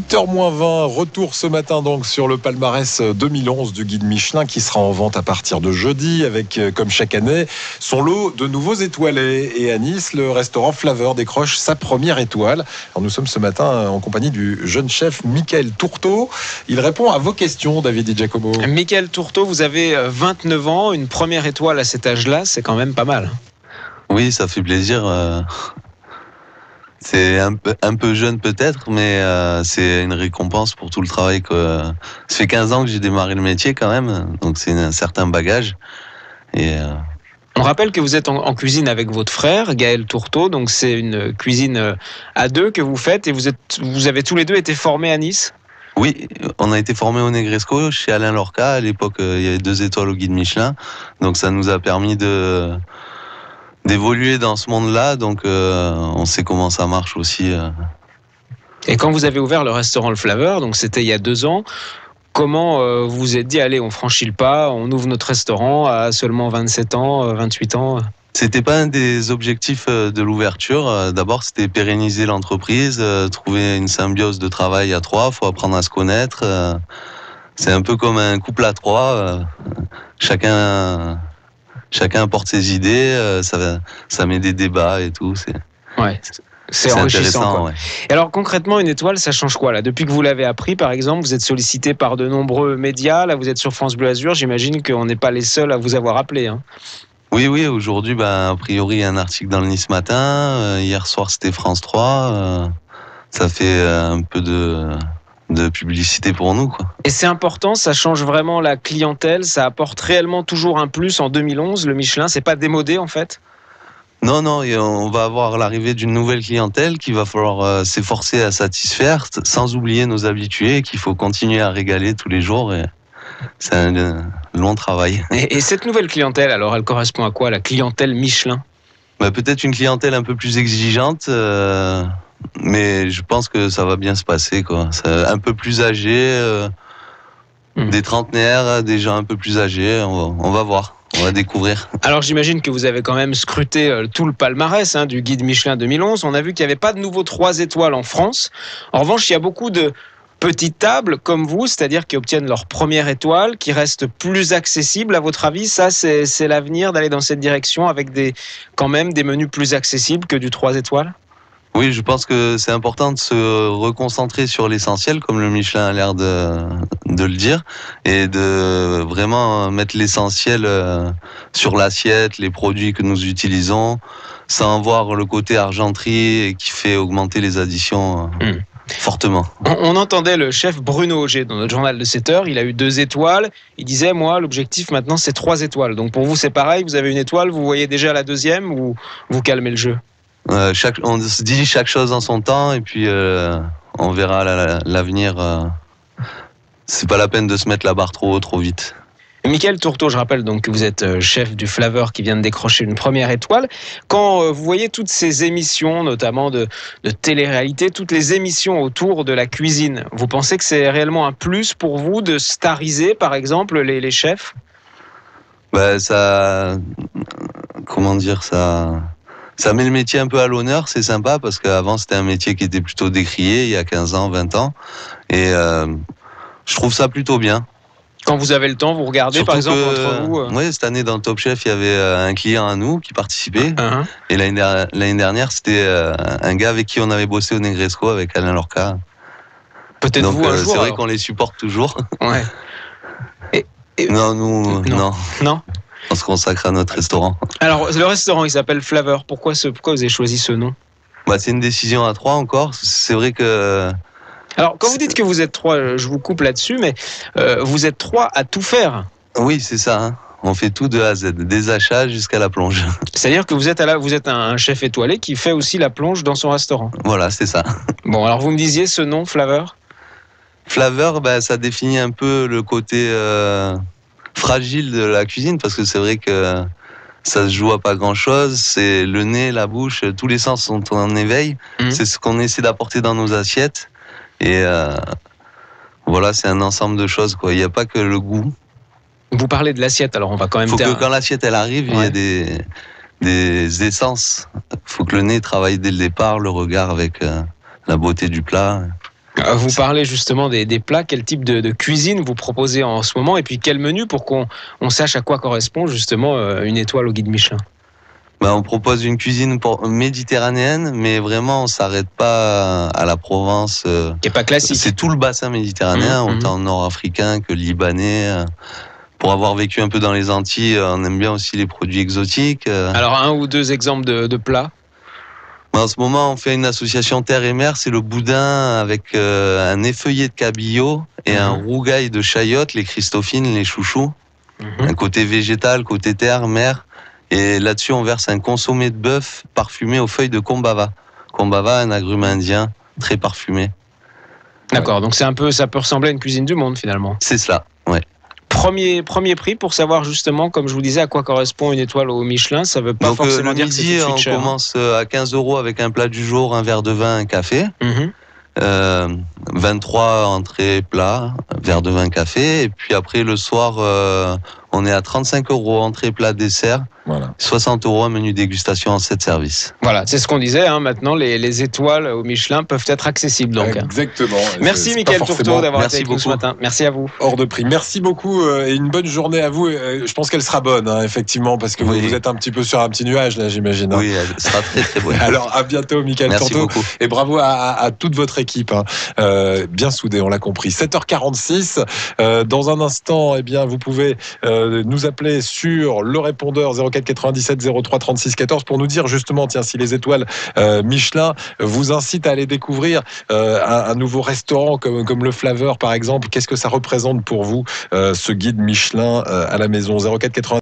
8h moins 20, retour ce matin donc sur le palmarès 2011 du guide Michelin qui sera en vente à partir de jeudi avec, comme chaque année, son lot de nouveaux étoilés. Et à Nice, le restaurant Flaveur décroche sa première étoile. Alors nous sommes ce matin en compagnie du jeune chef Michael Tourteau. Il répond à vos questions, David Di Giacomo. Michael Tourteau, vous avez 29 ans, une première étoile à cet âge-là, c'est quand même pas mal. Oui, ça fait plaisir. C'est un peu jeune peut-être, mais c'est une récompense pour tout le travail que... Ça fait 15 ans que j'ai démarré le métier quand même, donc c'est un certain bagage. On rappelle que vous êtes en cuisine avec votre frère, Gaël Tourteau, donc c'est une cuisine à deux que vous faites et vous avez tous les deux été formés à Nice ? Oui, on a été formés au Negresco chez Alain Lorca. À l'époque, il y avait 2 étoiles au guide Michelin, donc ça nous a permis d'évoluer dans ce monde-là, donc on sait comment ça marche aussi. Et quand vous avez ouvert le restaurant Le Flaveur, donc c'était il y a 2 ans, comment vous vous êtes dit, allez, on franchit le pas, on ouvre notre restaurant à seulement 27 ans, 28 ans ? C'était pas un des objectifs de l'ouverture. D'abord, c'était pérenniser l'entreprise, trouver une symbiose de travail à 3, faut apprendre à se connaître. C'est un peu comme un couple à 3, chacun apporte ses idées, ça met des débats et tout. C'est enrichissant. Ouais. Et alors concrètement, une étoile, ça change quoi là ? Depuis que vous l'avez appris, par exemple, vous êtes sollicité par de nombreux médias. Là, vous êtes sur France Bleu Azur. J'imagine qu'on n'est pas les seuls à vous avoir appelé. Hein. Oui, aujourd'hui, a priori, un article dans le Nice Matin. Hier soir, c'était France 3. Ça fait un peu de publicité pour nous, quoi. Et c'est important, ça change vraiment la clientèle, ça apporte réellement toujours un plus en 2011, le Michelin, c'est pas démodé en fait ? Non, on va avoir l'arrivée d'une nouvelle clientèle qu'il va falloir s'efforcer à satisfaire, sans oublier nos habitués, qu'il faut continuer à régaler tous les jours. Et c'est un long travail. Et cette nouvelle clientèle, alors elle correspond à quoi, la clientèle Michelin ? Peut-être une clientèle un peu plus exigeante, mais je pense que ça va bien se passer, quoi. C'est un peu plus âgé, des trentenaires, des gens un peu plus âgés, on va voir. On va découvrir. Alors j'imagine que vous avez quand même scruté tout le palmarès du guide Michelin 2011. On a vu qu'il n'y avait pas de nouveaux 3 étoiles en France. En revanche, il y a beaucoup de petites tables comme vous, c'est-à-dire qui obtiennent leur première étoile, qui restent plus accessibles. À votre avis, ça c'est l'avenir d'aller dans cette direction avec quand même des menus plus accessibles que du 3 étoiles ? Oui, je pense que c'est important de se reconcentrer sur l'essentiel, comme le Michelin a l'air de le dire, et de vraiment mettre l'essentiel sur l'assiette, les produits que nous utilisons, sans voir le côté argenterie qui fait augmenter les additions fortement. On entendait le chef Bruno Auger dans notre journal de 7 heures, il a eu 2 étoiles, il disait, moi, l'objectif maintenant c'est 3 étoiles. Donc pour vous c'est pareil, vous avez une étoile, vous voyez déjà la 2e ou vous calmez le jeu ? On se dit chaque chose en son temps et puis on verra l'avenir. C'est pas la peine de se mettre la barre trop haut, trop vite. Michael Tourteau, je rappelle donc que vous êtes chef du Flaveur qui vient de décrocher une première étoile. Quand vous voyez toutes ces émissions, notamment de télé-réalité, toutes les émissions autour de la cuisine, vous pensez que c'est réellement un plus pour vous de stariser, par exemple, les chefs ? Ça met le métier un peu à l'honneur, c'est sympa, parce qu'avant c'était un métier qui était plutôt décrié, il y a 15 ans, 20 ans, et je trouve ça plutôt bien. Quand vous avez le temps, vous regardez surtout par exemple entre vous Oui, cette année dans le Top Chef, il y avait un client à nous qui participait, et l'année dernière, c'était un gars avec qui on avait bossé au Negresco, avec Alain Lorca. Peut-être donc, vous un jour. C'est vrai qu'on les supporte toujours. Ouais. Non, nous, non. On se consacre à notre restaurant. Alors, le restaurant, il s'appelle Flaveur. Pourquoi vous avez choisi ce nom ? C'est une décision à 3 encore. C'est vrai que... Alors, quand vous dites que vous êtes 3, je vous coupe là-dessus, mais vous êtes 3 à tout faire. Oui, c'est ça. On fait tout de A à Z, des achats jusqu'à la plonge. C'est-à-dire que vous êtes un chef étoilé qui fait aussi la plonge dans son restaurant. Voilà, c'est ça. Bon, alors vous me disiez ce nom, Flaveur ? Flaveur, ça définit un peu le côté... fragile de la cuisine, parce que c'est vrai que ça se joue à pas grand chose, c'est le nez, la bouche, tous les sens sont en éveil, c'est ce qu'on essaie d'apporter dans nos assiettes, et voilà, c'est un ensemble de choses, quoi. Il n'y a pas que le goût. Vous parlez de l'assiette, alors on va quand même... Il faut que quand l'assiette elle arrive, il y a des essences, il faut que le nez travaille dès le départ, le regard avec la beauté du plat. Vous parlez justement des plats. Quel type de cuisine vous proposez en ce moment? Et puis quel menu pour qu'on sache à quoi correspond justement une étoile au guide Michelin? On propose une cuisine méditerranéenne, mais vraiment on s'arrête pas à la Provence. Qui n'est pas classique. C'est tout le bassin méditerranéen, autant nord-africain que libanais. Pour avoir vécu un peu dans les Antilles, on aime bien aussi les produits exotiques. Alors 1 ou 2 exemples de plats? En ce moment, on fait une association terre et mer, c'est le boudin avec un effeuillé de cabillaud et un rougail de chayotte, les christophines, les chouchous. Un côté végétal, côté terre, mer. Et là-dessus, on verse un consommé de bœuf parfumé aux feuilles de combava. Combava, un agrume indien très parfumé. D'accord, donc ça peut ressembler à une cuisine du monde finalement. C'est cela, ouais. Premier prix pour savoir justement, comme je vous disais, à quoi correspond une étoile au Michelin. Ça ne veut pas forcément dire que c'est tout de suite on cher. commence à 15 € avec un plat du jour, un verre de vin, un café. 23 entrées, plats, verre de vin, café. Et puis après, le soir, on est à 35 € entrée, plat, dessert. Voilà. 60 € un menu dégustation en 7 services. Voilà, c'est ce qu'on disait. Maintenant, les étoiles au Michelin peuvent être accessibles. Donc. Exactement. Merci Mickaël Tourteau d'avoir été avec nous ce matin. Merci à vous. Hors de prix. Merci beaucoup et une bonne journée à vous. Je pense qu'elle sera bonne, effectivement, parce que vous êtes un petit peu sur un petit nuage, là, j'imagine. Oui, elle sera très très bonne. Alors, à bientôt, Mickaël Tourteau. Beaucoup. Et bravo à toute votre équipe. Bien soudée, on l'a compris. 7h46. Dans un instant, vous pouvez nous appeler sur le répondeur 04 97 03 36 14 pour nous dire justement, si les étoiles Michelin vous incitent à aller découvrir un nouveau restaurant comme le Flaveur par exemple. Qu'est-ce que ça représente pour vous, ce guide Michelin à la maison? 04 97